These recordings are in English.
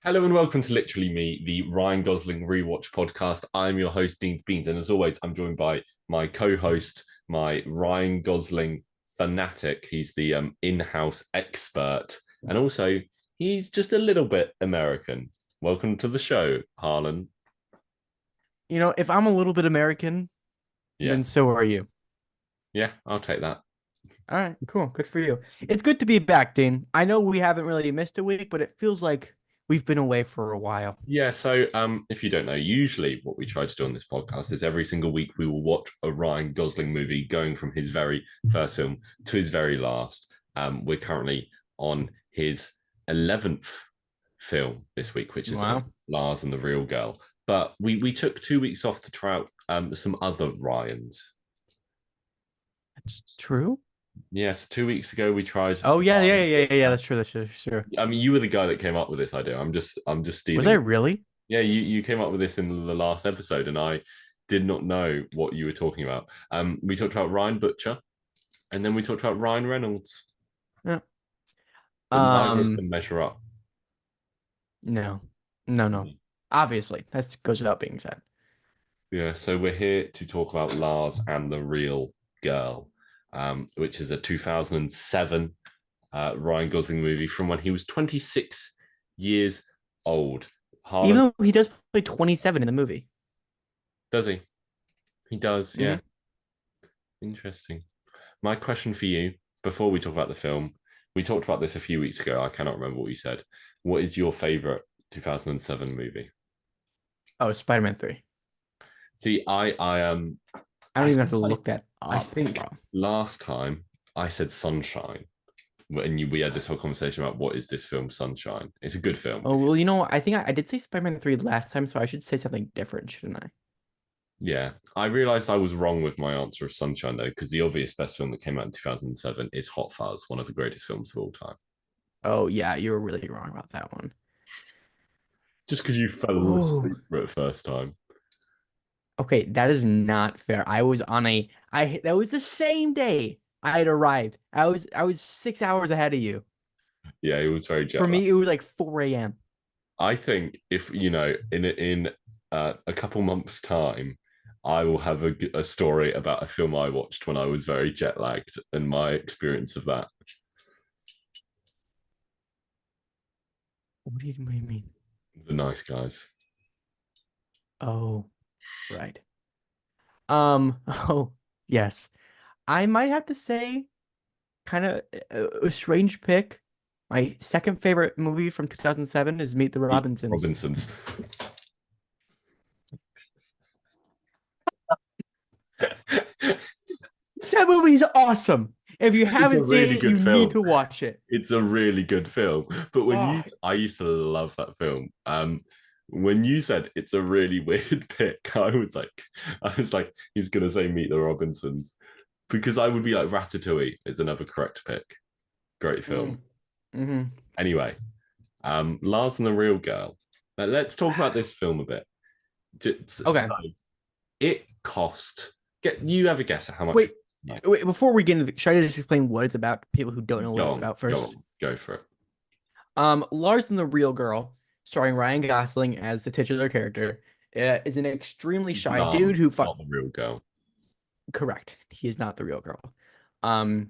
Hello and welcome to Literally Me, the Ryan Gosling Rewatch podcast. I'm your host, Dean's Beans, and as always, I'm joined by my co-host, my Ryan Gosling fanatic. He's the in-house expert, and also he's just a little bit American. Welcome to the show, Harlan. If I'm a little bit American, Yeah, then so are you. yeah, I'll take that. All right, cool. Good for you. It's good to be back, Dean. I know we haven't really missed a week, but it feels like we've been away for a while. Yeah, so if you don't know, usually what we try to do on this podcast is every single week we will watch a Ryan Gosling movie going from his very first film to his very last. We're currently on his 11th film this week, which is Wow. Lars and the Real Girl. But we took 2 weeks off to try out some other Ryans. That's true. Yes, 2 weeks ago we tried Oh yeah, yeah, Ryan yeah, yeah, yeah. Butcher. That's true. That's true. I mean, you were the guy that came up with this idea. I'm just Was I stealing. really? Yeah, you came up with this in the last episode, and I did not know what you were talking about. We talked about Ryan Butcher, and then we talked about Ryan Reynolds, Yeah. but neither of Um, them measure up. no, no. Obviously, that goes without being said. Yeah, so we're here to talk about Lars and the Real Girl, which is a 2007 Ryan Gosling movie from when he was 26 years old. Even Harlan, though he does play 27 in the movie. does he? He does, Hmm. yeah. Interesting. My question for you before we talk about the film, we talked about this a few weeks ago. I cannot remember what we said. What is your favorite 2007 movie? Oh, Spider-Man 3. See, I don't I even have think to look that I up, think bro. last time I said Sunshine when we had this whole conversation about what is this film Sunshine. It's a good film. Oh, well, I think I did say Spider-Man 3 last time, so I should say something different, shouldn't I? Yeah, I realized I was wrong with my answer of Sunshine though, because the obvious best film that came out in 2007 is Hot Fuzz, one of the greatest films of all time. Oh, yeah, you were really wrong about that one. Just because you fell Oh, asleep for it first time. okay, that is not fair. That was the same day I had arrived. I was 6 hours ahead of you. Yeah, it was very For jet lagged. me, it was like 4 a.m. I think if in a couple months' time, I will have a story about a film I watched when I was very jet lagged and my experience of that. What do you mean? The Nice Guys. Oh, right. Oh, yes. I might have to say kind of a strange pick. My second favorite movie from 2007 is Meet the Pete Robinsons. Robinsons. That movie is awesome. If you It's a haven't seen really it, you good need film. to watch it. It's a really good film. But Oh, I used to love that film. When you said it's a really weird pick, I was like, he's gonna say Meet the Robinsons because I would be like Ratatouille is another correct pick. Great film. mm, hmm. Anyway, Lars and the Real Girl. Now, let's talk about this film a bit. So Okay. it cost. Get you have a guess at how much? Wait, wait, before we get into should I just explain what it's about to people who don't know what Go it's on, about go first? on, go for it. Lars and the Real Girl, starring Ryan Gosling as the titular character, is an extremely It's shy dude Lars, who not the real girl. correct. He is not the real girl. Um,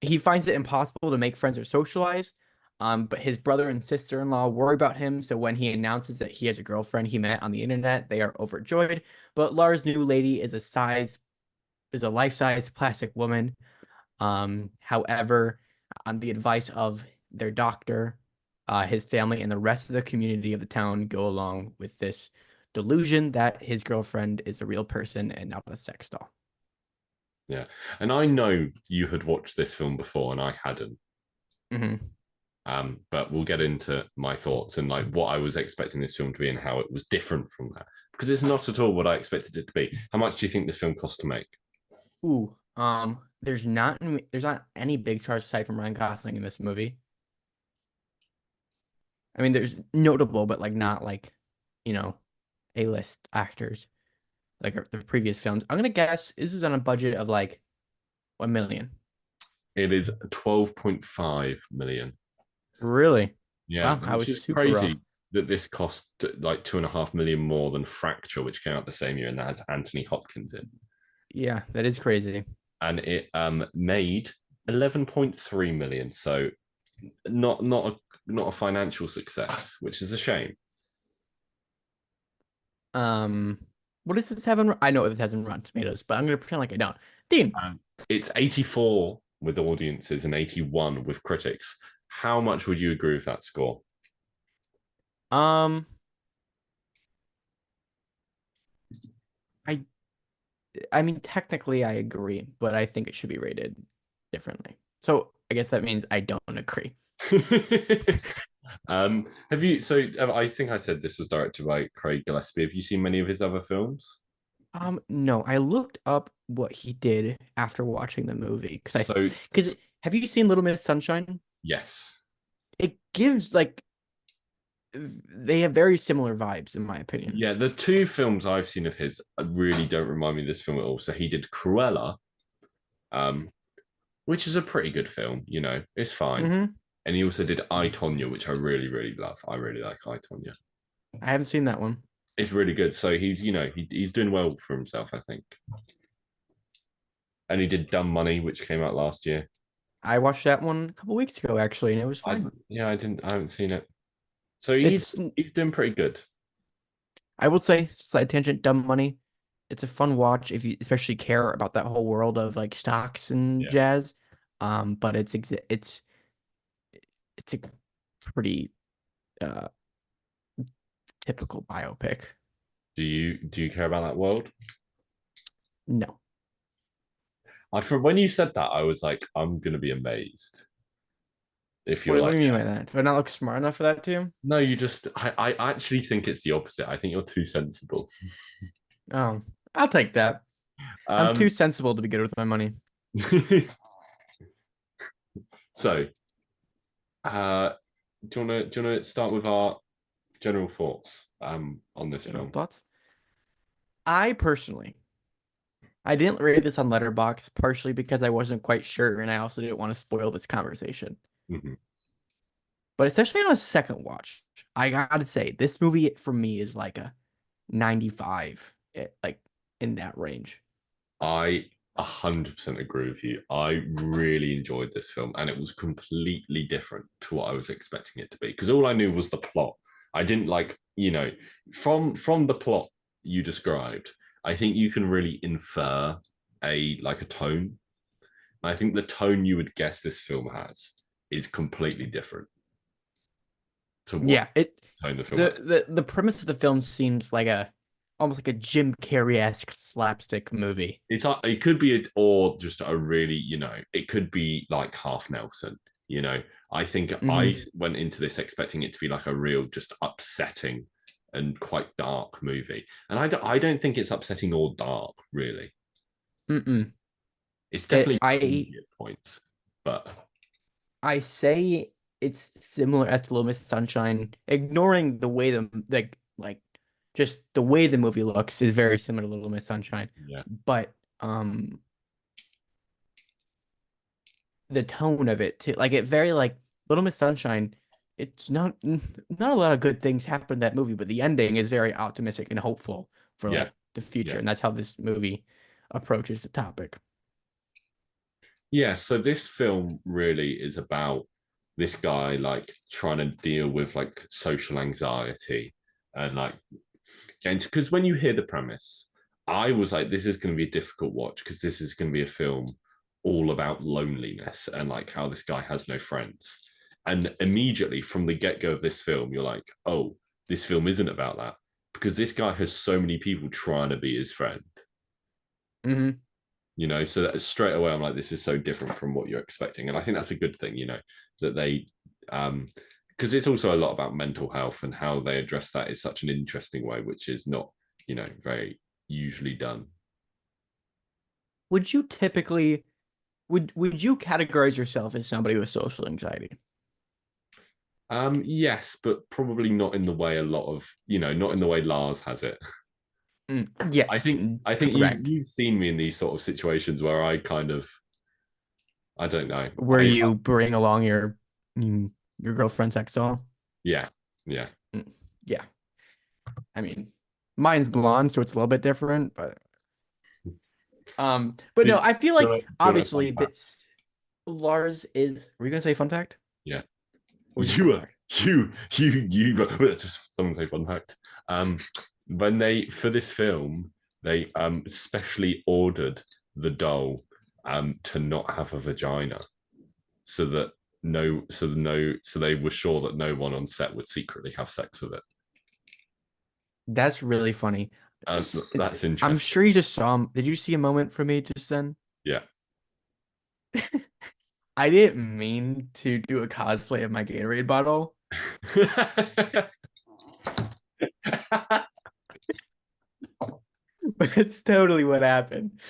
he finds it impossible to make friends or socialize. But his brother and sister-in-law worry about him, so when he announces that he has a girlfriend he met on the internet, they are overjoyed. But Lars' new lady is a life-size plastic woman. However, on the advice of their doctor, his family and the rest of the community of the town go along with this delusion that his girlfriend is a real person and not a sex doll. Yeah, and I know you had watched this film before, and I hadn't. Hmm. But we'll get into my thoughts and like what I was expecting this film to be and how it was different from that because it's not at all what I expected it to be. How much do you think this film cost to make? Ooh, there's not any big stars aside from Ryan Gosling in this movie. I mean, there's notable, but like not like, you know, A-list actors like the previous films. I'm gonna guess this was on a budget of like 1 million. It is 12.5 million. Really? Yeah, Wow, I which was is super crazy off. that this cost like 2.5 million more than Fracture, which came out the same year, and that has Anthony Hopkins in, Yeah, that is crazy. and it made 11.3 million. So not a financial success, which is a shame. Um, what does this have in? I know it has in Rotten Tomatoes, but I'm gonna pretend like I don't. Dean, It's 84 with audiences and 81 with critics. How much would you agree with that score? um, I I mean technically I agree, but I think it should be rated differently. So I guess that means I don't agree. Have you? So I think I said this was directed by Craig Gillespie. Have you seen many of his other films? No, I looked up what he did after watching the movie So because have you seen Little Miss Sunshine? yes, It gives like they have very similar vibes in my opinion. yeah. The two films I've seen of his really don't remind me of this film at all. So he did Cruella, um, which is a pretty good film. It's fine. Hmm. And he also did I, Tonya, which I really, really love. I really like I, Tonya. I haven't seen that one. It's really good. So he's doing well for himself, I think. And he did Dumb Money, which came out last year. I watched that one a couple weeks ago actually, and it was I fine. yeah, I haven't seen it. So he's It's he's doing pretty good. I will say, slight tangent, Dumb Money. It's a fun watch if you especially care about that whole world of like stocks and Yeah. jazz. But it's a pretty uh typical biopic. Do you care about that world? No. From when you said that, I was like, I'm gonna be amazed if you're What like, do you mean yeah. by that? Do I not look smart enough for that too? No, I actually think it's the opposite. I think you're too sensible. Oh, I'll take that. I'm too Um, sensible to be good with my money. so uh do you wanna start with our general thoughts on this General film? thoughts? I personally, I didn't rate this on Letterbox partially because I wasn't quite sure, and I also didn't want to spoil this conversation. Mhm. But especially on a second watch, I gotta say, this movie for me is like a 95, like in that range. I 100% agree with you. I really enjoyed this film, and it was completely different to what I was expecting it to be. Because all I knew was the plot. I didn't from the plot you described. I think you can really infer a tone. I think the tone you would guess this film has is completely different to what Yeah, it tone the film has. the premise of the film seems like a almost like a Jim Carrey-esque slapstick movie. It could be or just a really, it could be like Half Nelson. I think I Hmm. went into this expecting it to be like a real just upsetting and quite dark movie, and I don't think it's upsetting or dark really. Mm-mm. It's It, definitely I comedy at points, but I say it's similar as to Little Miss Sunshine, ignoring the way like just the way the movie looks is very similar to Little Miss Sunshine, yeah, but the tone of it too, like it very like Little Miss Sunshine. It's not a lot of good things happen in that movie, but the ending is very optimistic and hopeful for yeah, like the future, yeah, and that's how this movie approaches the topic. yeah. So this film really is about this guy like trying to deal with like social anxiety and like and because when you hear the premise, I was like, this is going to be a difficult watch because this is going to be a film all about loneliness and like how this guy has no friends. And immediately from the get go of this film, you're like, oh, this film isn't about that because this guy has so many people trying to be his friend. Hmm. So that straight away, I'm like, this is so different from what you're expecting. And I think that's a good thing, that they, because it's also a lot about mental health and how they address that is such an interesting way, which is not, very usually done. Would you typically would you categorize yourself as somebody with social anxiety? Yes, but probably not in the way a lot of, not in the way Lars has it. Yeah, I think correct. you've seen me in these sort of situations where I kind of, I don't know. Where you bring along your girlfriend's ex doll? Yeah, yeah. Yeah. I mean, mine's blonde, so it's a little bit different, but no, Did I feel you like want to, do you want a fun obviously fact? this Lars is. Were you gonna say fun fact? Yeah. Or was it fun You are fact? just someone say fun fact. Um, when they for this film, they specially ordered the doll to not have a vagina, so that so they were sure that no one on set would secretly have sex with it. That's really funny. And that's I'm interesting. sure you just saw him. Did you see a moment for me just then? Yeah. I didn't mean to do a cosplay of my Gatorade bottle, but it's totally what happened.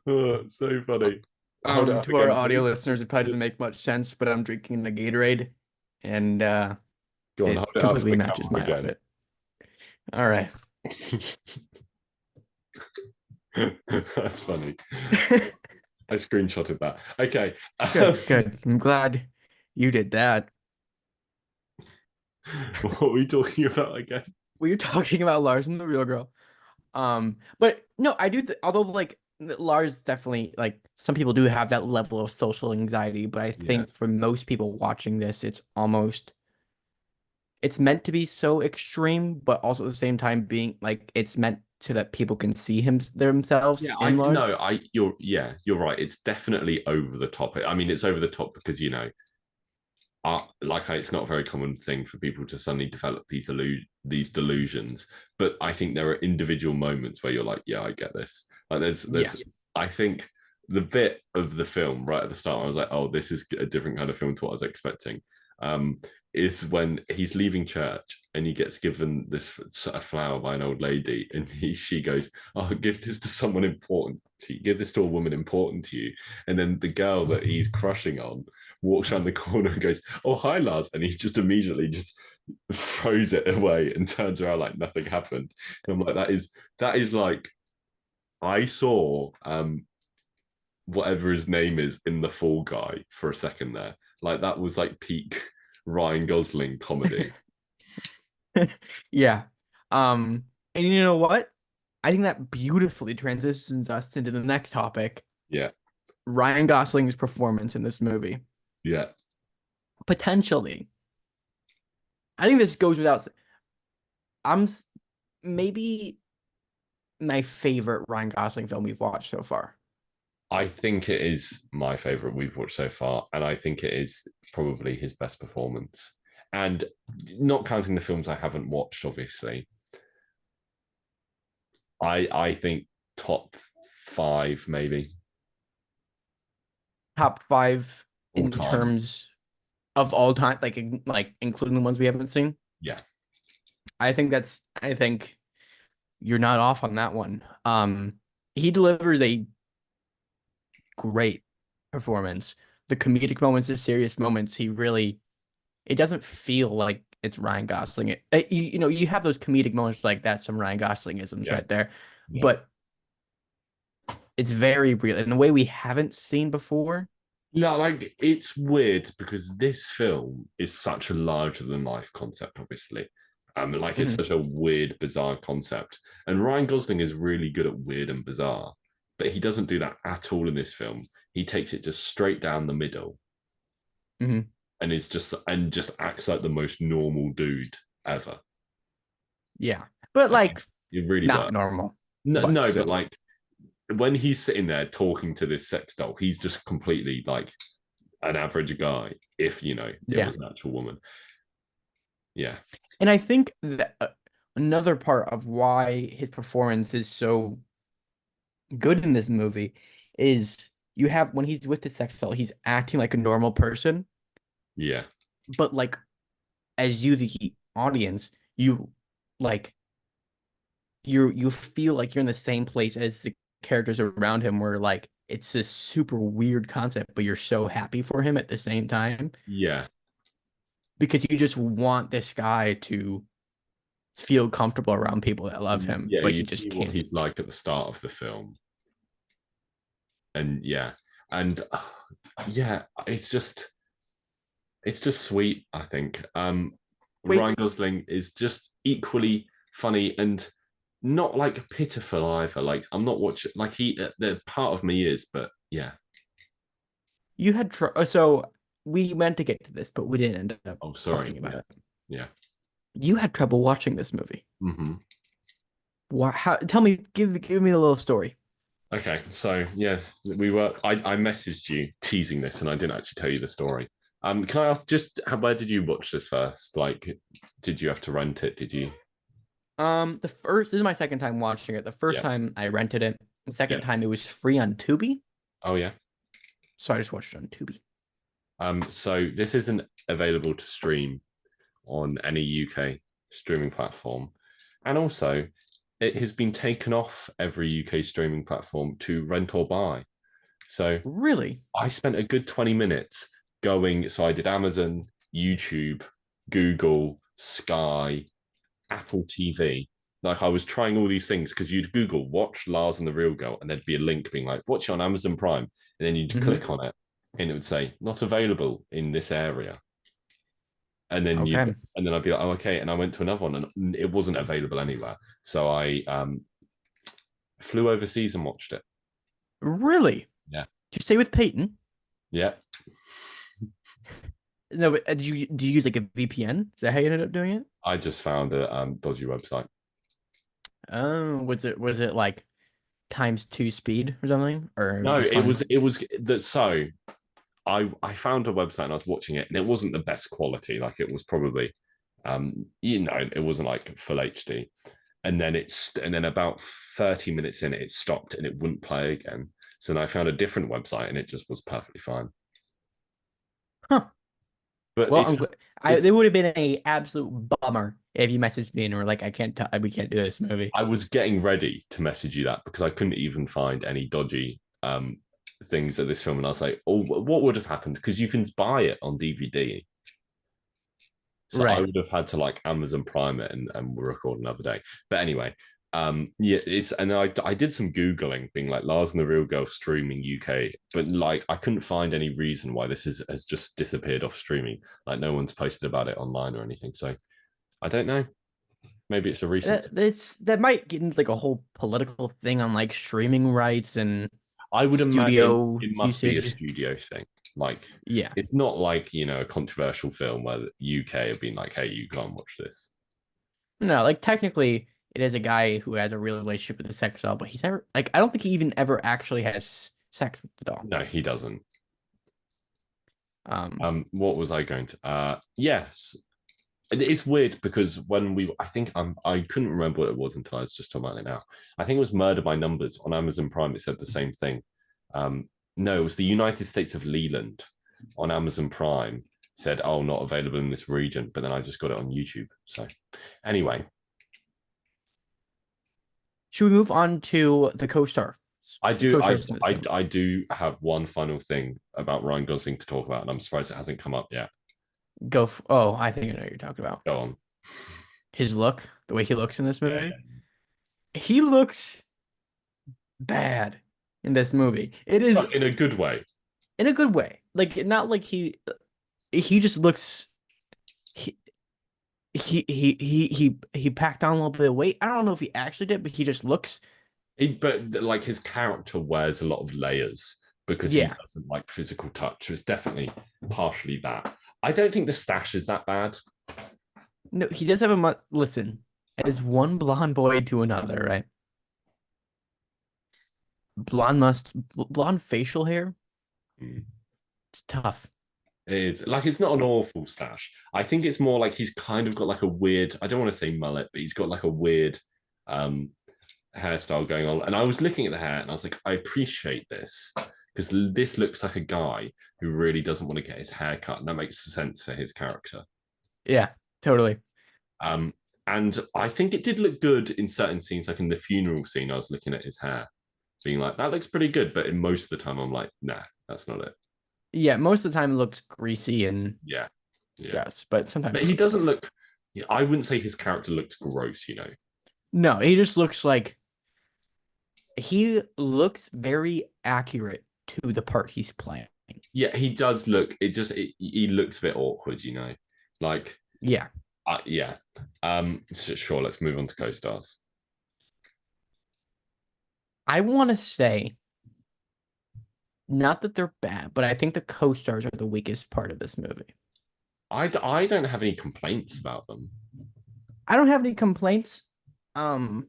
Oh, so funny. Hold it up To our again, audio please. listeners, it probably doesn't make much sense, but I'm drinking a Gatorade, and Go on, it hold it up for completely the matches camera my again. outfit. All right. That's funny. I screenshotted that. Okay. Good, good. I'm glad you did that. What are we talking about again? We were talking about Lars and the real girl. But no, I do. Although like Lars definitely like some people do have that level of social anxiety, but I Yeah. think for most people watching this, it's meant to be so extreme, but also at the same time being like it's meant so that people can see him themselves Yeah, in I Lars. no, I you're right. It's definitely over the top. I mean, it's over the top because it's not a very common thing for people to suddenly develop these delusions. But I think there are individual moments where you're like, yeah, I get this. Like Yeah. I think the bit of the film right at the start, I was like, oh, this is a different kind of film to what I was expecting. Um, is when he's leaving church and he gets given this a flower by an old lady, and she goes, "Oh, give this to someone important to you. Give this to a woman important to you." And then the girl that he's crushing on walks around the corner and goes, "Oh, hi, Lars," and he just immediately just throws it away and turns around like nothing happened. And I'm like, that is like I saw whatever his name is in the Fall Guy for a second there. Like that was like peak Ryan Gosling comedy. Yeah. And you know what? I think that beautifully transitions us into the next topic, Yeah, Ryan Gosling's performance in this movie. yeah. Potentially. I think this goes without I'm maybe my favorite Ryan Gosling film we've watched so far. I think it is my favorite we've watched so far, and I think it is probably his best performance. And not counting the films I haven't watched, obviously, I think top five maybe Top five all in time. terms of all time, like including the ones we haven't seen. Yeah, I think you're not off on that one. He delivers a great performance. The comedic moments, the serious moments, it doesn't feel like it's Ryan Gosling. You have those comedic moments like that, some Ryan Goslingisms yeah, right there, yeah. but it's very real in a way we haven't seen before. No, like it's weird because this film is such a larger than life concept, obviously. Like it's Mhm. such a weird, bizarre concept. And Ryan Gosling is really good at weird and bizarre, but he doesn't do that at all in this film. He takes it just straight down the middle Mhm. and just acts like the most normal dude ever. Yeah, but Like like it really not works. normal, No, but no, but still. like when he's sitting there talking to this sex doll, he's just completely like an average guy. If it Yeah. was an actual woman, yeah, And I think that another part of why his performance is so good in this movie is you have when he's with the sex doll, he's acting like a normal person, yeah, but like as you, the audience, you like you feel like you're in the same place as the characters around him, where like it's a super weird concept, but you're so happy for him at the same time yeah, because you just want this guy to feel comfortable around people that love him, yeah. but You he just see what can't. he's like at the start of the film, and yeah, and yeah, it's just sweet. I think. Wait, Ryan Gosling is just equally funny and not like pitiful either. Like I'm not watching like the part of me is, but yeah. you had so we meant to get to this, but we didn't end up Oh, sorry. talking about Yeah, it. yeah. You had trouble watching this movie. Hmm. Why? How? Tell me. Give me a little story. Okay, so yeah, we were. I messaged you teasing this, and I didn't actually tell you the story. Can I ask just where did you watch this first? Like, did you have to rent it? Did you? This is my second time watching it. The first Yeah, time I rented it. The second yeah. time it was free on Tubi, Oh yeah. so I just watched it on Tubi. So this isn't available to stream on any UK streaming platform, and also it has been taken off every UK streaming platform to rent or buy. So Really? I spent a good 20 minutes going. So I did Amazon, YouTube, Google, Sky, Apple TV. Like I was trying all these things because you'd Google watch Lars and the Real Girl, and there'd be a link being like, watch it on Amazon Prime. And then you'd Hmm. click on it and it would say, not available in this area. And then you Okay. and then I'd be like, oh, okay. And I went to another one and it wasn't available anywhere. So I flew overseas and watched it. Really? Yeah. Did you stay with Peyton? Yeah. No, but did you use like a VPN? Is that how you ended up doing it? I just found a dodgy website. Oh, was it like times two speed or something? Or it was No, just it fine? was that so I found a website and I was watching it and it wasn't the best quality. Like it was probably it wasn't like full HD. And then about 30 minutes in it stopped and it wouldn't play again. So then I found a different website and it just was perfectly fine. Huh. But Well, it's just it it's would have been a absolute bummer if you messaged me and were like, we can't do this movie. I was getting ready to message you that because I couldn't even find any dodgy things of this film. And I was like, oh, what would have happened? Because you can buy it on DVD. So I Right. would have had to like Amazon Prime it and we'll record another day. But anyway, yeah, it's and I did some Googling, being like Lars and the Real Girl streaming UK, but like I couldn't find any reason why this has just disappeared off streaming. Like no one's posted about it online or anything. So I don't know. Maybe it's a recent. That might get into like a whole political thing on like streaming rights and I would imagine studio it must be a usage. studio thing. Like Yeah. it's not like a controversial film where the UK have been like, hey, you can't watch this. No, like technically it is a guy who has a real relationship with the sex doll, but he's never like I don't think he even ever actually has sex with the doll. No, he doesn't. Um, What was I going to? Yes, it's weird because I couldn't remember what it was until I was just talking about it now. I think it was Murder by Numbers on Amazon Prime. It said the same thing. No, it was the United States of Leland on Amazon Prime. Said, "Oh, not available in this region," but then I just got it on YouTube. So, anyway, should we move on to the co-star? I The do, co-stars in this film. I do have one final thing about Ryan Gosling to talk about, and I'm surprised it hasn't come up yet. Oh, I think I know what you're talking about. Go on. His look, the way he looks in this Yeah, movie. He looks bad in this movie. It is but in a good way. in a good way. Like not like he just looks he he packed on a little bit of weight. I don't know if he actually did, but he just looks. But like his character wears a lot of layers because he Yeah. doesn't like physical touch. So it's definitely partially that. I don't think the stash is that bad. No, he does have a listen, as one blonde boy to another, right? Blonde facial hair. Mm. It's tough. It is like it's not an awful stash. I think it's more like he's kind of got like a weird, I don't want to say mullet, but he's got like a weird um hairstyle going on. And I was looking at the hair and I was like, I appreciate this because this looks like a guy who really doesn't want to get his hair cut. And that makes sense for his character. Yeah, totally. Um, and I think it did look good in certain scenes, like in the funeral scene. I was looking at his hair, being like, that looks pretty good. But in most of the time, I'm like, nah, that's not it. Yeah, most of the time it looks greasy and Yeah. Yeah. yes, but sometimes But it he looks doesn't good. look, yeah, I wouldn't say his character looked gross. No, he just looks like he looks very accurate to the part he's playing. Yeah, he does look, he looks a bit awkward. Like, Yeah. Yeah. Sure. Let's move on to co-stars. I want to say not that they're bad, but I think the co-stars are the weakest part of this movie. I don't have any complaints about them. I don't have any complaints. Um,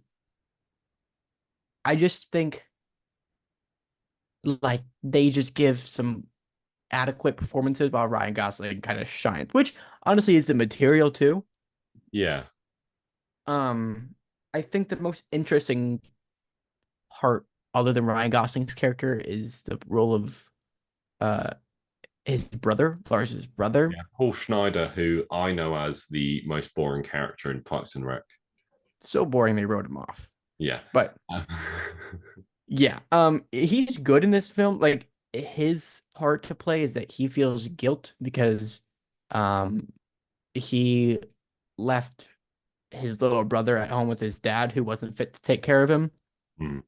I just think like they just give some adequate performances while Ryan Gosling kind of shines, which honestly is the material too. Yeah. Um, I think the most interesting part, other than Ryan Gosling's character, is the role of uh his brother, Lars's brother. Yeah. Paul Schneider, who I know as the most boring character in Parks and Rec. So boring they wrote him off. Yeah. But Uh, yeah, he's good in this film. Like his part to play is that he feels guilt because um he left his little brother at home with his dad who wasn't fit to take care of him. hmm.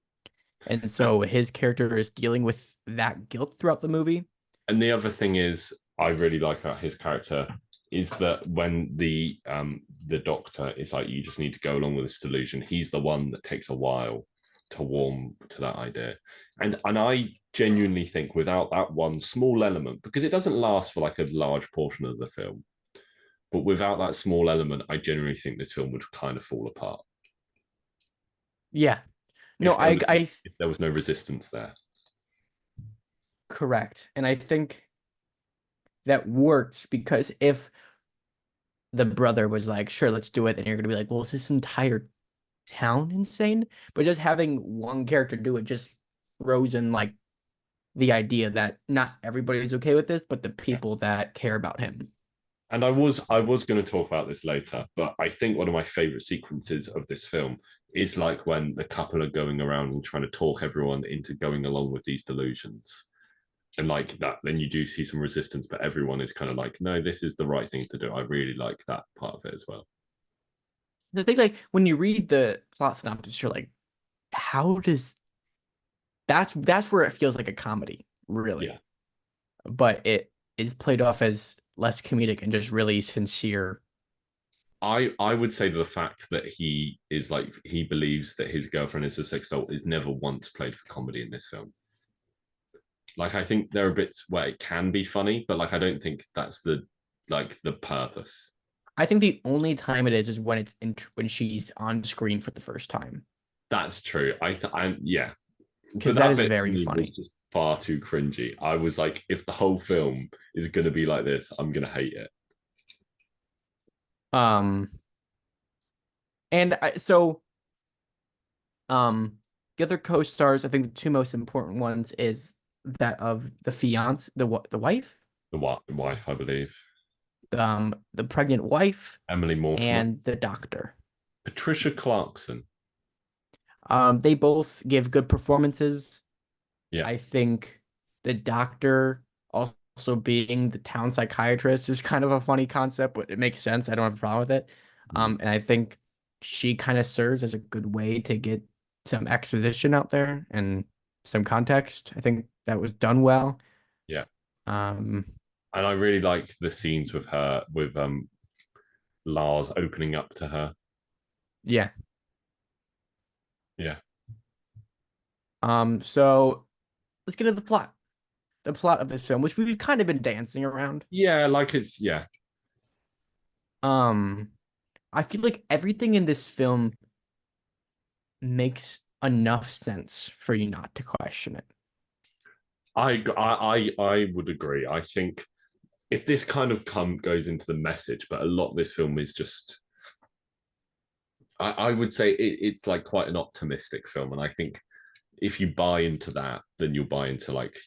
And so his character is dealing with that guilt throughout the movie. And the other thing is, I really like about his character is that when the doctor is like, you just need to go along with this delusion, he's the one that takes a while to warm to that idea. And I genuinely think without that one small element, because it doesn't last for like a large portion of the film, but without that small element, I genuinely think this film would kind of fall apart Yeah. No, if there I was I if there was no resistance there. correct. And I think that worked because if the brother was like, sure, let's do it, then you're gonna be like, well, is this entire town insane? But just having one character do it just throws in like the idea that not everybody's okay with this, but the Yeah. people that care about him. And I was going to talk about this later, but I think one of my favorite sequences of this film is like when the couple are going around and trying to talk everyone into going along with these delusions. And like that, then you do see some resistance, but everyone is kind of like, no, this is the right thing to do. I really like that part of it as well. The thing, like when you read the plot synopsis, you're like, how does that's where it feels like a comedy, Yeah. really. But it is played off as less comedic and just really sincere. I would say the fact that he is like he believes that his girlfriend is a sex doll is never once played for comedy in this film. Like I think there are bits where it can be funny, but like I don't think that's the purpose. I think the only time it is when when she's on screen for the first time, That's true. I yeah, but because that that is bit to very me was funny. just far too cringy. I was like, if the whole film is gonna be like this, I'm gonna hate it. Um, and um, the other co-stars, I think the two most important ones is that of the fiance, the wife, The wife, I believe, the pregnant wife, Emily Mortimer, and the doctor. Patricia Clarkson. They both give good performances. Yeah. I think the doctor also being the town psychiatrist is kind of a funny concept, but it makes sense. I don't have a problem with it. Mhm. And I think she kind of serves as a good way to get some exposition out there and some context. I think that was done well. Yeah. Um, And I really liked the scenes with her with Lars opening up to her. yeah. Yeah. So let's get into the plot. The plot of this film, which we've kind of been dancing around. Yeah, like it's yeah. Um, I feel like everything in this film makes enough sense for you not to question it. I would agree. I think if this kind of goes into the message, but a lot of this film is just I would say it's like quite an optimistic film, and I think if you buy into that, then you'll buy into like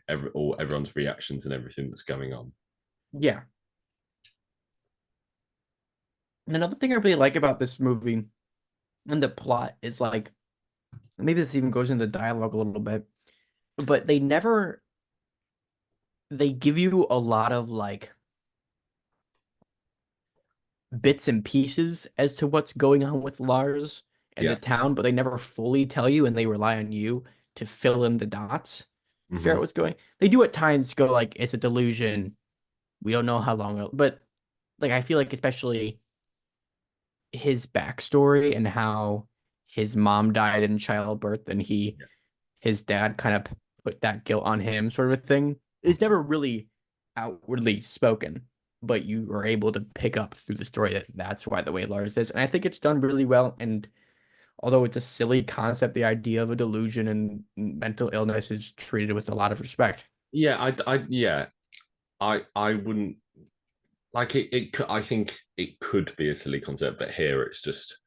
everyone's reactions and everything that's going on. Yeah. And another thing I really like about this movie and the plot is like maybe this even goes into the dialogue a little bit, but they give you a lot of like bits and pieces as to what's going on with Lars and the Yeah. town, but they never fully tell you and they rely on you to fill in the dots, figure out Hmm. what's going. They do at times go like it's a delusion. We don't know how long, but like I feel like especially his backstory and how his mom died in childbirth and Yeah. his dad kind of put that guilt on him sort of a thing. It's never really outwardly spoken, but you are able to pick up through the story that that's why the way Lars is. And I think it's done really well. And although it's a silly concept, the idea of a delusion and mental illness is treated with a lot of respect. Yeah, yeah, I wouldn't like it. I think it could be a silly concept, but here it's just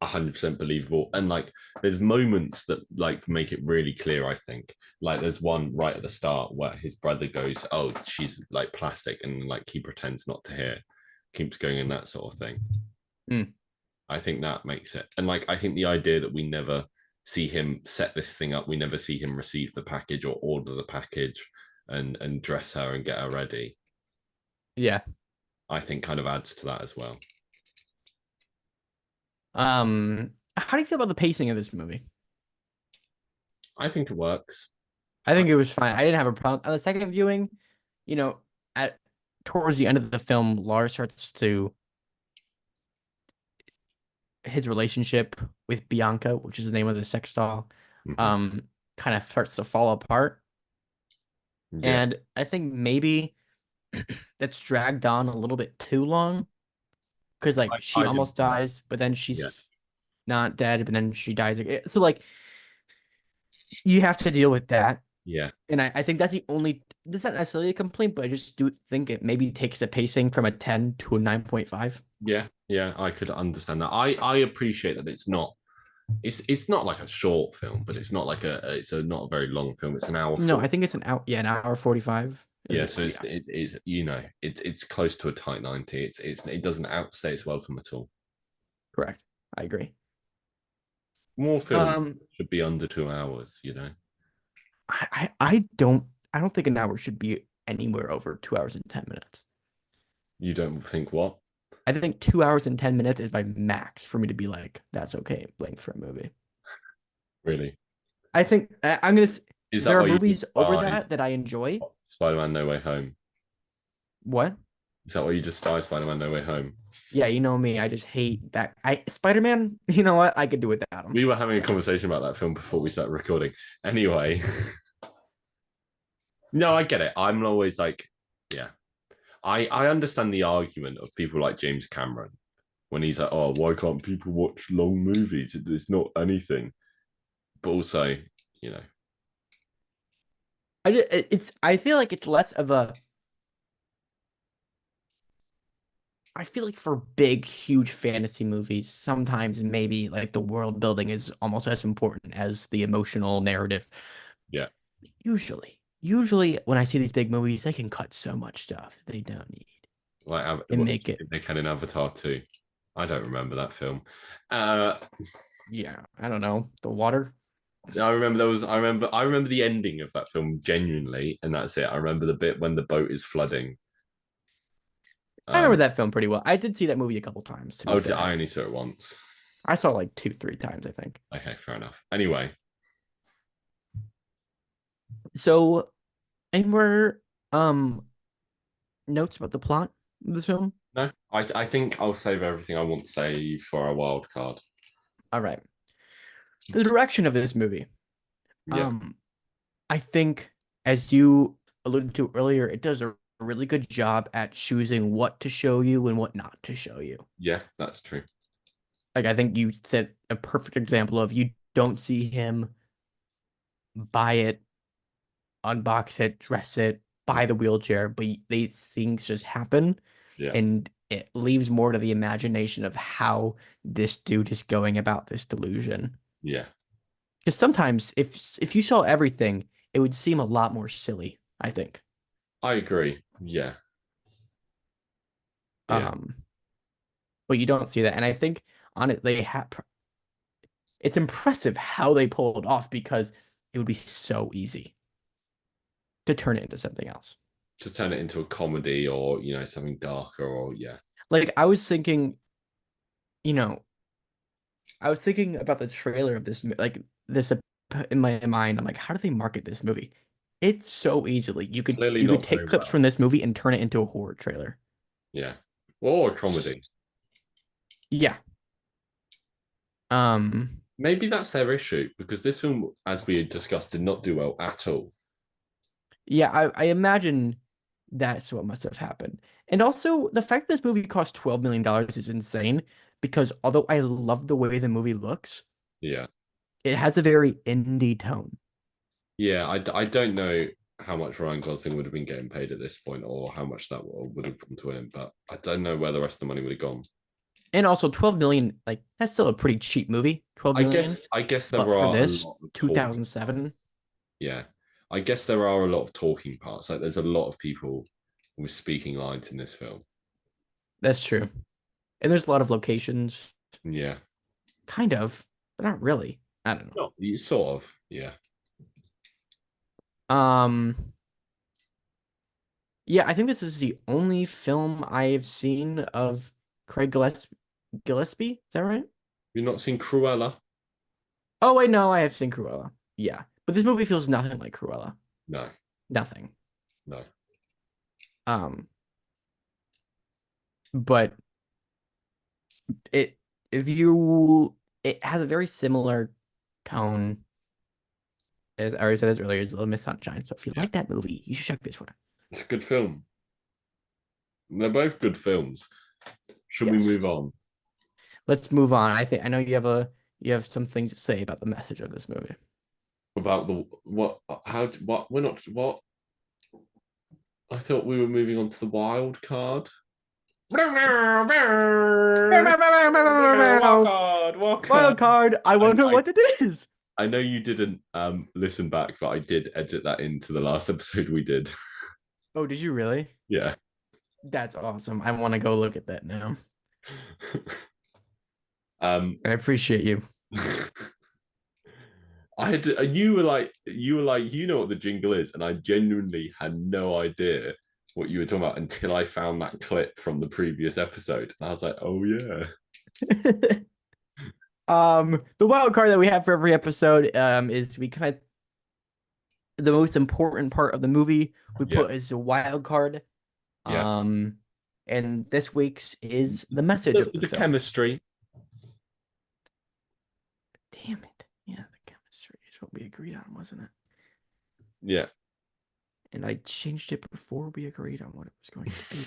100% believable. And like, there's moments that like make it really clear. I think like there's one right at the start where his brother goes, "Oh, she's like plastic," and like he pretends not to hear, keeps going in that sort of thing. Mm, I think that makes it. And like, I think the idea that we never see him set this thing up, we never see him receive the package or order the package and dress her and get her ready, yeah. I think kind of adds to that as well. How do you feel about the pacing of this movie? I think it works. I I, think it was fine. I didn't have a problem. On the second viewing, you know, at towards the end of the film, Lars starts to his relationship with Bianca, which is the name of the sex doll, mhm. um, kind of starts to fall apart. Yeah, And I think maybe that's dragged on a little bit too long because like she I didn't almost mind. dies, but then Yeah, she's not dead, but then she dies again. So like you have to deal with that. yeah, And I think that's the only that's not necessarily a complaint, but I just do think it maybe takes a pacing from a 10 to a 9.5. yeah, yeah. I could understand that. I appreciate that it's not like a short film, but it's not like it's a not a very long film. It's an hour No, four. I think it's an hour 45. Yeah, so Yeah, it's you know it's close to a tight 90. It doesn't outstay its welcome at all. correct. I agree. More films Um, should be under 2 hours. You know, I don't think an hour should be anywhere over 2 hours and 10 minutes. you don't think what? I think 2 hours and 10 minutes is my max for me to be like, that's okay length for a movie. Really? I think I'm gonna. Is that There are why you movies over that despise that I enjoy. Spider-Man No Way Home? What? Is that why you despise Spider-Man No Way Home? Yeah, you know me. I just hate that. I Spider-Man. You know what? I could do without him. We were having a So conversation about that film before we started recording. Anyway, no, I get it. I'm always like, yeah, I understand the argument of people like James Cameron when he's like, oh, why can't people watch long movies? It's not anything. But also, you know, it's. I feel like it's less of a. I feel like for big, huge fantasy movies, sometimes maybe like the world building is almost as important as the emotional narrative. yeah, Usually when I see these big movies, they can cut so much stuff they don't need like and what make it. they can in Avatar too. I don't remember that film. Uh, Yeah, I don't know. The water. I remember the ending of that film genuinely, and that's it. I remember the bit when the boat is flooding. I remember Um, that film pretty well. I did see that movie a couple times, to be I fair. only saw it once. I saw it like two, three times, I think. Okay, fair enough. Anyway, So, any more notes about the plot of this film? no, I think I'll save everything I want to say for a wild card. All right. The direction of this movie. Yeah, Um, I think as you alluded to earlier, it does a really good job at choosing what to show you and what not to show you. yeah, that's true. Like I think you set a perfect example of you don't see him buy it, unbox it, dress it, Mm, buy the wheelchair, but these things just happen yeah, and it leaves more to the imagination of how this dude is going about this delusion. yeah, Because sometimes if you saw everything, it would seem a lot more silly, I think. I agree. Yeah, yeah, Um, but you don't see that. And I think on it they have it's impressive how they pull it off because it would be so easy to turn it into something else. to turn it into a comedy or something darker or yeah, Like I was thinking, you know, I was thinking about the trailer of this, like this in my mind. I'm like, how do they market this movie? It's so easily clearly you could not take very clips well. from this movie and turn it into a horror trailer. Yeah, or a comedy. Yeah. Um, Maybe that's their issue because this film, as we had discussed, did not do well at all. yeah, I imagine that's what must have happened. And also the fact that this movie cost $12 million is insane because although I love the way the movie looks, Yeah. it has a very indie tone. Yeah, I don't know how much Ryan Gosling would have been getting paid at this point or how much that would have come to him, but I don't know where the rest of the money would have gone. And also 12 million, like that's still a pretty cheap movie, 12 million. I guess there But for are a this, lot of talking. 2007, Yeah. I guess there are a lot of talking parts. Like there's a lot of people with speaking lines in this film. that's true. And there's a lot of locations, Yeah. kind of, but not really. I don't No, sort of. Yeah. know. Yeah, I think this is the only film I've seen of Craig Gillespie. Is that right? You've not seen Cruella? Oh wait, no, I have seen Cruella. Yeah, but this movie feels nothing like Cruella. No, Nothing. no. Um, but it if you it has a very similar tone as I already said this earlier, as Little Miss Sunshine. So if you Yeah. like that movie, you should check this one out. It's a good film. They're both good films. Should we Yes. move on? Let's move on. I know you have some things to say about the message of this movie. About the what how what we're not what I thought we were moving on to the wild card. Wild card, wild Wild card. card. I I, wonder I what it is. I know you didn't listen back, but I did edit that into the last episode we did. Oh, did you really? Yeah. That's awesome. I want to go look at that now. um I appreciate you. I had to, you were like you know what the jingle is, and I genuinely had no idea what you were talking about until I found that clip from the previous episode. And I was like, oh yeah. The wild card that we have for every episode is we kind of the most important part of the movie we Yeah. put as a wild card. Yeah. Um, and this week's is the message The, of the the film. chemistry. Damn it. Yeah, the chemistry is what we agreed on, wasn't it? Yeah. And I changed it before we agreed on what it was going to be.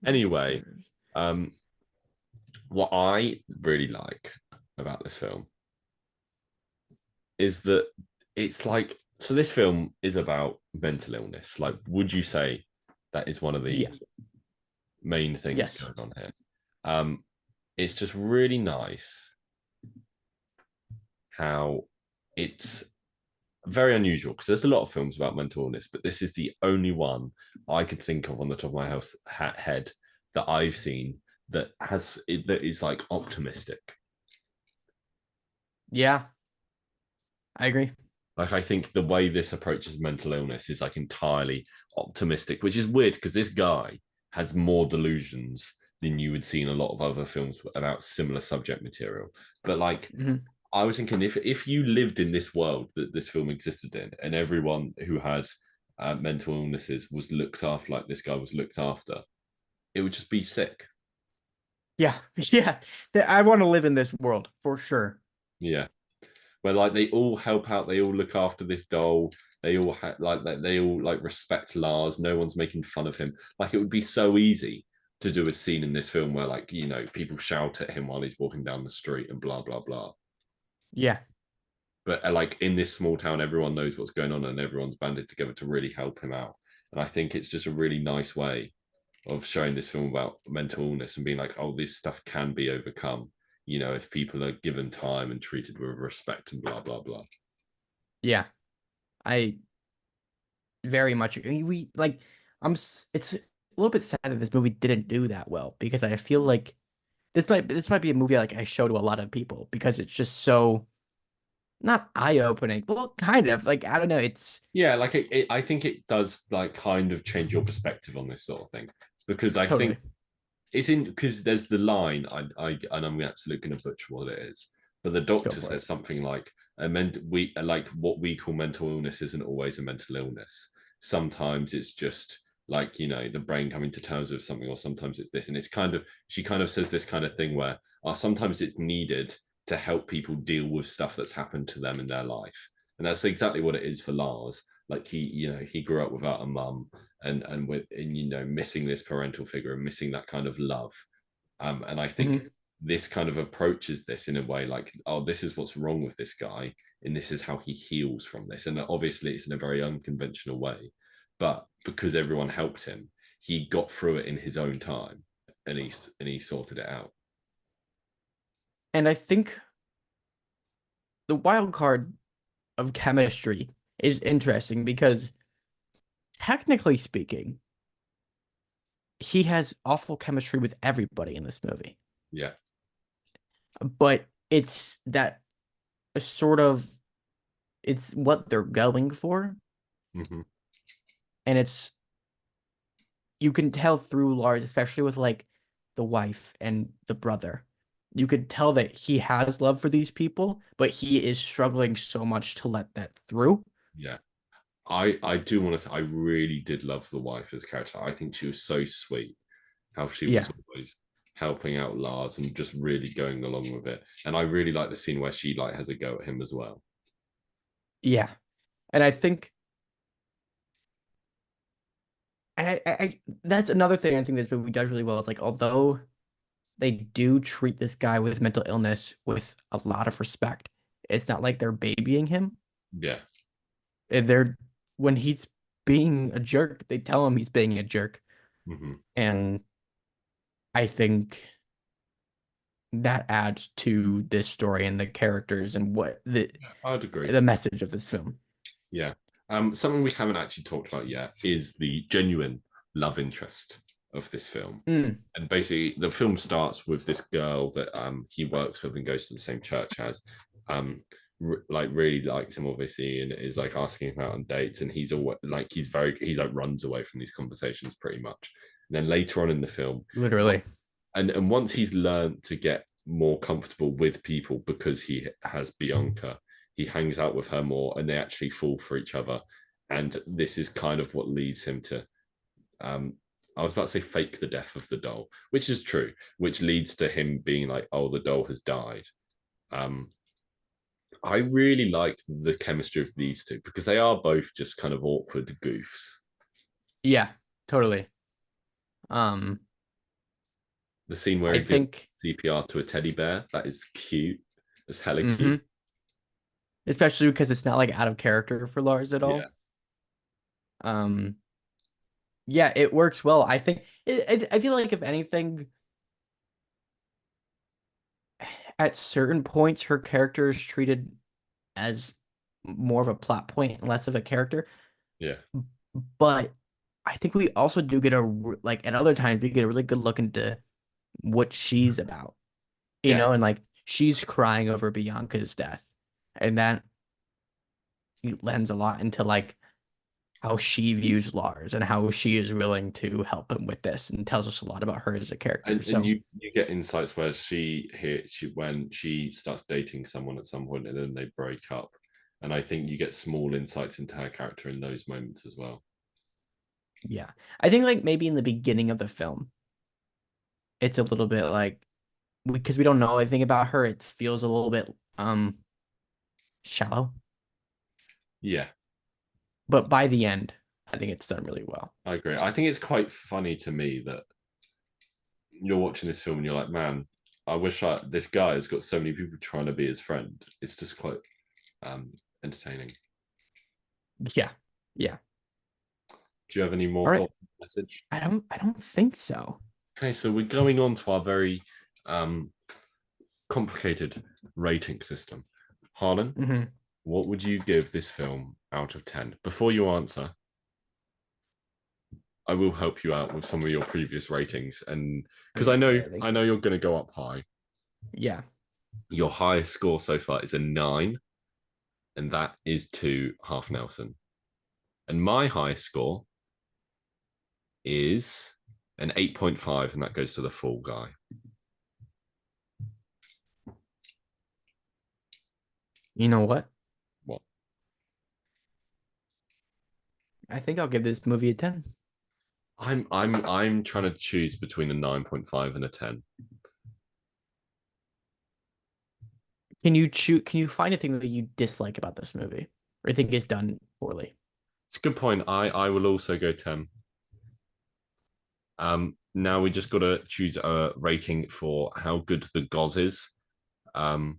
Anyway, um, what I really like about this film is that it's like so this film is about mental illness. Like, would you say that is one of the Yeah. main things Yes. going on here? It's just really nice how it's very unusual because there's a lot of films about mental illness, but this is the only one I could think of on the top of my head that I've seen that that is like optimistic. Yeah, I agree. Like I think the way this approaches mental illness is like entirely optimistic, which is weird because this guy has more delusions than you would see in a lot of other films about similar subject material. But like Mhm. I was thinking if you lived in this world that this film existed in, and everyone who had mental illnesses was looked after like this guy was looked after, it would just be sick. Yeah, yeah. I want to live in this world for sure. Yeah, where like they all help out, they all look after this doll. They all they all like respect Lars. No one's making fun of him. Like it would be so easy to do a scene in this film where like people shout at him while he's walking down the street and blah blah blah. Yeah, But like in this small town, everyone knows what's going on and everyone's banded together to really help him out. And I think it's just a really nice way of showing this film about mental illness and being like, oh, this stuff can be overcome, if people are given time and treated with respect and blah, blah, blah. yeah. I very much agree. We like it's a little bit sad that this movie didn't do that well because I feel like this might be a movie like I show to a lot of people because it's just so not eye-opening. Well, kind of. Like I don't know, it's Yeah, like I think it does like kind of change your perspective on this sort of thing because I totally think it's in because there's the line I and I'm absolutely going to butcher what it is, but the go doctor for says it. something like we like what we call mental illness isn't always a mental illness. Sometimes it's just like the brain coming to terms with something, or sometimes it's this, and it's kind of she kind of says this kind of thing where sometimes it's needed to help people deal with stuff that's happened to them in their life. And that's exactly what it is for Lars. Like he grew up without a mum and with and missing this parental figure and missing that kind of love. And I think Hmm. this kind of approaches this in a way like, oh, this is what's wrong with this guy, and this is how he heals from this. And obviously, it's in a very unconventional way, but because everyone helped him, he got through it in his own time, and he sorted it out. And I think the wild card of chemistry is interesting because technically speaking, he has awful chemistry with everybody in this movie. Yeah. But it's that sort of it's what they're going for, Mm-hmm. and it's you can tell through Lars, especially with like the wife and the brother. You could tell that he has love for these people, but he is struggling so much to let that through. Yeah. I do want to say I really did love the wife as a character. I think she was so sweet, how she was Yeah, always helping out Lars and just really going along with it. And I really like the scene where she like has a go at him as well. yeah, and I think, and that's another thing I think this movie does really well. Is like although they do treat this guy with mental illness with a lot of respect, it's not like they're babying him. Yeah. They're when he's being a jerk, they tell him he's being a jerk, Mm-hmm. and I think that adds to this story and the characters and what I'd agree. the message of this film. Yeah. Something we haven't actually talked about yet is the genuine love interest of this film. Mm, And basically, the film starts with this girl that he works with and goes to the same church as. Like really likes him obviously, and is like asking him out on dates. And he's all like he's like runs away from these conversations pretty much. And then later on in the film, literally. and once he's learned to get more comfortable with people because he has Bianca, he hangs out with her more, and they actually fall for each other. And this is kind of what leads him to um I was about to say fake the death of the doll, which is true, which leads to him being like, oh, the doll has died. um I really like the chemistry of these two because they are both just kind of awkward goofs. Yeah, totally. Um, The scene where I he gives think, CPR to a teddy bear, that is cute. It's hella cute. mhm, especially because it's not like out of character for Lars at Yeah. all. Um, yeah, it works well. I think I feel like if anything, at certain points, her character is treated as more of a plot point and less of a character. Yeah. But I think we also do get like at other times we get a really good look into what she's about, Yeah. and like she's crying over Bianca's death, and that lends a lot into like how she views Lars and how she is willing to help him with this, and tells us a lot about her as a character. And So you get insights where she when she starts dating someone at some point and then they break up. And I think you get small insights into her character in those moments as well. yeah, I think like maybe in the beginning of the film, it's a little bit like because we don't know anything about her, it feels a little bit shallow. Yeah, But by the end, I think it's done really well. I agree. I think it's quite funny to me that you're watching this film and you're like, man, I wish this guy has got so many people trying to be his friend. It's just quite um, entertaining. Yeah. Yeah. Do you have any more All right. thoughts on the message? I don't think so. Okay, so we're going on to our very um, complicated rating system. Harlan, Hmm. what would you give this film out of 10? Before you answer, I will help you out with some of your previous ratings, and because I know Yeah, thank I you. know you're going to go up high. Yeah. Your highest score so far is a 9, and that is to Half Nelson. And my highest score is an 8.5, and that goes to the Fall Guy. You know what? What? I think I'll give this movie a 10. I'm trying to choose between a 9.5 and a 10. Can you find anything that you dislike about this movie or you think is done poorly? It's a good point. I will also go 10. Now we just got to choose a rating for how good the Goz is. Um,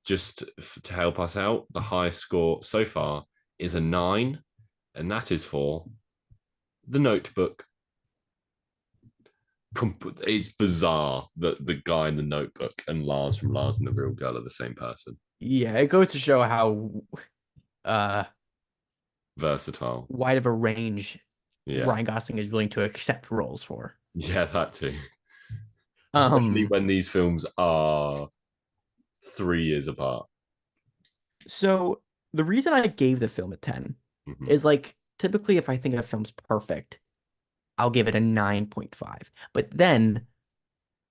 just to help us out, the highest score so far is a 9, and that is for The Notebook. It's bizarre that the guy in The Notebook and Lars from Lars and the Real Girl are the same person. Yeah, it goes to show how uh Versatile. wide of a range Yeah. Ryan Gosling is willing to accept roles for. Yeah, that too. Especially Um, when these films are 3 years apart. so the reason I gave the film a 10 Mhm. is like typically if I think a film's perfect, I'll give it a 9.5. But then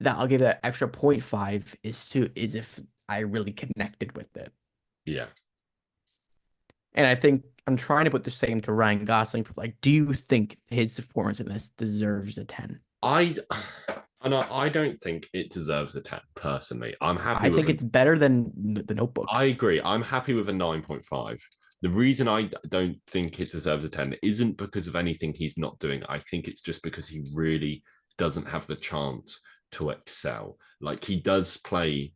that I'll give that extra point 0.5 is if I really connected with it. Yeah. And I think I'm trying to put the same to Ryan Gosling. Like, do you think his performance in this deserves a 10? I and I don't think it deserves a 10 personally. I'm happy I with think an it's better than The Notebook. I agree. I'm happy with a 9.5. The reason I don't think it deserves a 10 isn't because of anything he's not doing. I think it's just because he really doesn't have the chance to excel. Like he does play.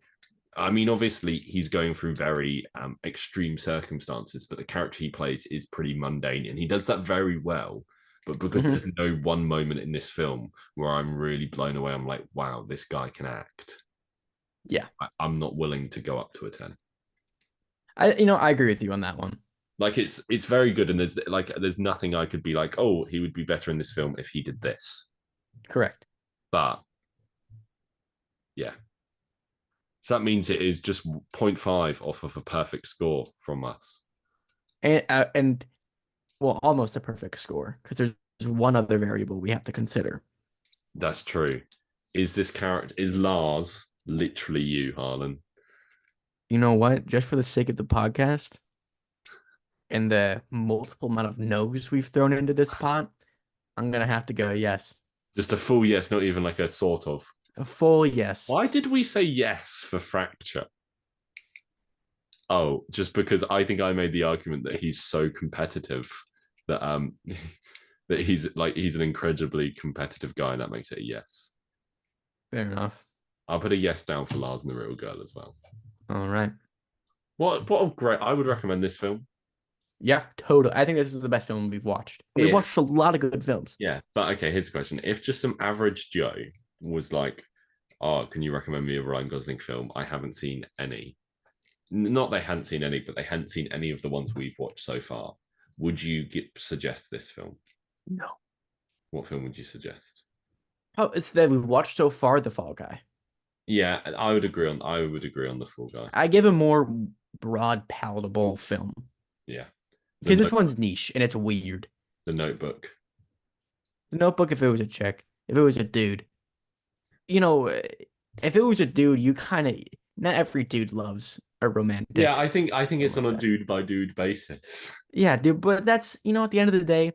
I mean, obviously, he's going through very extreme circumstances, but the character he plays is pretty mundane, and he does that very well. But because Hmm. there's no one moment in this film where I'm really blown away, I'm like, wow, this guy can act. Yeah. I'm not willing to go up to a 10. I agree with you on that one. Like it's very good, and there's nothing I could be like, oh, he would be better in this film if he did this. Correct. But yeah, so that means it is just zero point 0.5 off of a perfect score from us. And well, almost a perfect score because there's one other variable we have to consider. That's true. Is Lars literally you, Harlan? You know what? Just for the sake of the podcast and the multiple amount of no's we've thrown into this pot, I'm gonna have to go yes. Just a full yes, not even like a sort of. A full yes. Why did we say yes for Fracture? Oh, just because I think I made the argument that he's so competitive that that he's an incredibly competitive guy, and that makes it a yes. Fair enough. I'll put a yes down for Lars and the Real Girl as well. All right. What a great! I would recommend this film. Yeah, totally. I think this is the best film we've watched. We've If watched a lot of good films. Yeah, but okay, here's a question: if just some average Joe was like, "Oh, can you recommend me a Ryan Gosling film? I haven't seen any." Not they hadn't seen any, but they hadn't seen any of the ones we've watched so far. Would you suggest this film? No. What film would you suggest? Oh, it's that we've watched so far, The Fall Guy. Yeah, I would agree on the Fall Guy. I give a more broad, palatable film Yeah, the because this note, one's niche and it's weird. the Notebook. The Notebook, if it was a chick, if it was a dude, you know, if it was a dude, you kind of not every dude loves a Yeah, romantic I think film it's on like a that. dude by dude basis. Yeah, dude, but that's at the end of the day,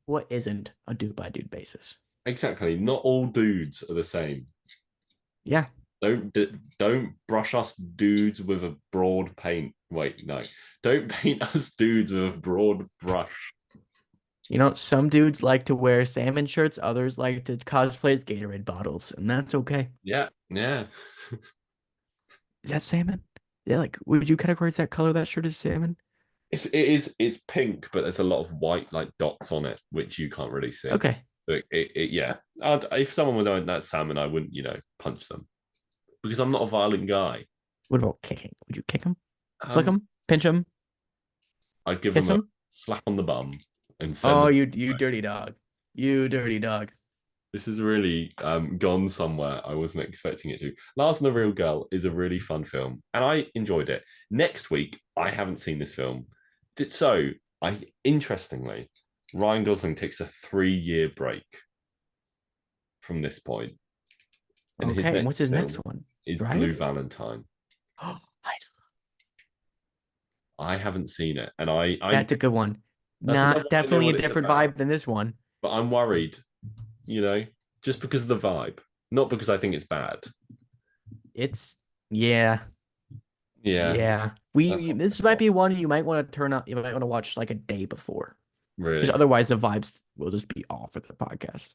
what isn't a dude by dude basis? Exactly. Not all dudes are the same. Yeah, Don't don't brush us dudes with a broad paint. Wait, no. Don't paint us dudes with a broad brush. some dudes like to wear salmon shirts, others like to cosplay as Gatorade bottles, and that's okay. Yeah, yeah. Is that salmon? Yeah, like, would you categorize that color of that shirt as salmon? It's pink, but there's a lot of white like dots on it, which you can't really see. Okay. But yeah. If someone was wearing that salmon, I wouldn't, punch them because I'm not a violent guy. What about kicking? Would you kick him? Flick Um, him? Pinch him? I'd give Kiss them a him? slap on the bum and send Oh, them. you dirty dog. You dirty dog. This has really gone somewhere I wasn't expecting it to. Lars and the Real Girl is a really fun film, and I enjoyed it. Next week, I haven't seen this film. So, interestingly, Ryan Gosling takes a 3-year break from this point, and his Okay, and next what's his next film one? is Blue Drive? Valentine. Oh, I haven't seen it, and I that's a good one. that's another Not one I know definitely a what it's different about, vibe than this one. but I'm worried, you know, just because of the vibe, not because I think it's bad. It's yeah. Yeah, Yeah, that's what I this might thought. be one you might want to turn up. You might want to watch like a day before, because Really. otherwise the vibes will just be off for the podcast.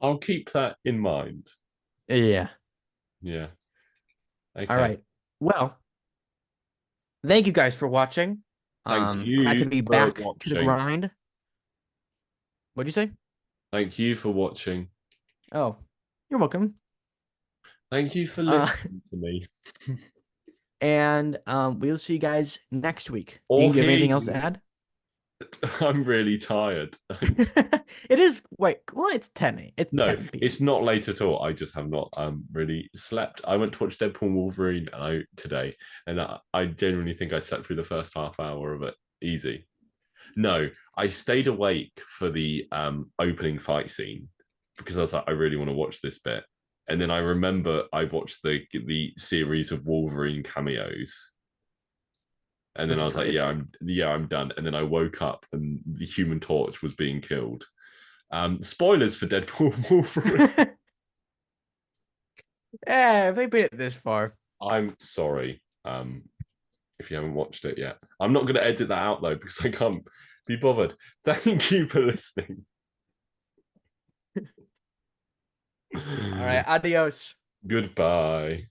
I'll keep that in mind. Yeah. Yeah. All Okay. right. Well, thank you guys for watching. Thank Glad to you be for back to the watching. grind. What'd you say? Thank you for watching. Oh, you're welcome. Thank you for Uh, listening to me. and we'll see you guys next week. Dean, Or do you have hear anything else to you. add? I'm really tired. It is wait, well, it's 10. It's No, 10 p.m. it's not late at all. I just have not really slept. I went to watch Deadpool and Wolverine today, and I genuinely think I slept through the first half hour of it easy. No, I stayed awake for the opening fight scene because I was like, I really want to watch this bit. And then I remember I watched the series of Wolverine cameos. And then Which I is was like, great. I'm done. And then I woke up and the Human Torch was being killed. Spoilers for Deadpool Wolverine. Yeah, if they made it this far. I'm sorry. If you haven't watched it yet. I'm not going to edit that out though because I can't be bothered. Thank you for listening. All right, adios. Goodbye.